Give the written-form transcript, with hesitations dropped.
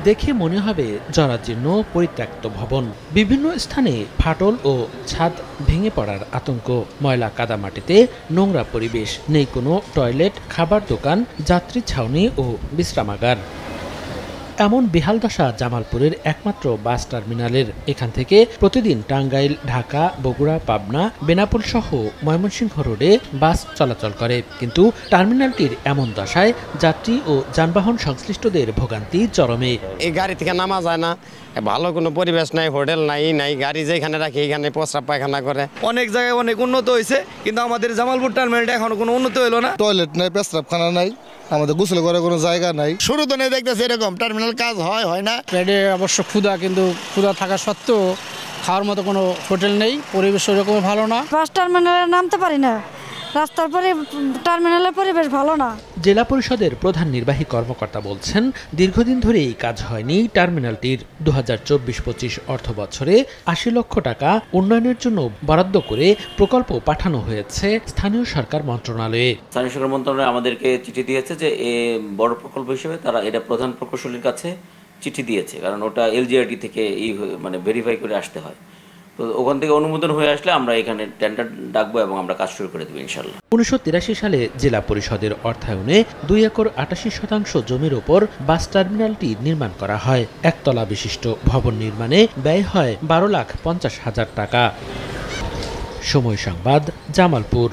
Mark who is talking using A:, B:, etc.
A: দেখে মনে হবে জরাজীর্ণ পরিত্যক্ত ভবন। বিভিন্ন স্থানে ফাটল ও ছাদ ভেঙে পড়ার আতঙ্ক। ময়লা কাদামাটিতে নোংরা পরিবেশ, নেই কোনো টয়লেট, খাবার দোকান, যাত্রী ছাউনি ও বিশ্রামাগার। এমন বেহাল দশা জামালপুরের একমাত্র বাস টার্মিনালের। এখান থেকে প্রতিদিন টাঙ্গাইল, ঢাকা, বগুড়া, পাবনা, বেনাপোল সহ ময়মনসিংহ রোডে বাস চলাচল করে। কিন্তু টার্মিনালটির এমন দশায় যাত্রী ও যানবাহন সংশ্লিষ্টদের ভোগান্তি চরমে।
B: এই গাড়ি থেকে নামা যায় না, ভালো কোনো পরিবেশ নাই, হোটেল নাই, গাড়ি যেখানে রাখি এখানে প্রস্রাব পায়খানা করে।
C: অনেক জায়গায় অনেক উন্নত হয়েছে, কিন্তু আমাদের জামালপুর টার্মিনালটা এখনো কোনো উন্নত হলো না।
D: টয়লেট নাই, প্রস্রাবখানা নাই, আমাদের গোসল করার কোনো জায়গা নাই।
E: শুরু তো নেই দেখতেছি এরকম টার্মিনাল কাজ হয় না।
F: পেটে অবশ্য ক্ষুধা, কিন্তু ক্ষুধা থাকা সত্ত্বেও খাওয়ার মতো কোনো হোটেল নেই, পরিবেশ ওরকম ভালো না।
G: বাস টার্মিনালে নামতে পারি না, রাস্তার পরে টার্মিনালের পরিবেশ ভালো না।
A: জেলা পরিষদের প্রধান নির্বাহী কর্মকর্তা বলছেন, দীর্ঘদিন ধরেই কাজ হয়নি টার্মিনালটির। 2024-25 অর্থ বছরে 80 লক্ষ টাকা উন্নয়নের জন্য বরাদ্দ করে প্রকল্প পাঠানো হয়েছে স্থানীয় সরকার মন্ত্রণালয়ে।
H: স্থানীয় সরকার মন্ত্রণালয় আমাদেরকে চিঠি দিয়েছে যে বড় প্রকল্প হিসেবে তারা এটা প্রধান প্রকৌশলীর কাছে চিঠি দিয়েছে, কারণ ওটা এলজিআরডি থেকে ভেরিফাই করে আসতে হয়। তো ওখান থেকে অনুমোদন হয়ে আসলে আমরা এখানে টেন্ডার ডাকবো এবং আমরা কাজ শুরু করে দেবো ইনশাল্লাহ। 1983
A: সালে জেলা পরিষদের অর্থায়নে 2 একর 88% জমির ওপর বাস টার্মিনালটি নির্মাণ করা হয়। একতলা বিশিষ্ট ভবন নির্মাণে ব্যয় হয় 12,50,000 টাকা। সময় সংবাদ, জামালপুর।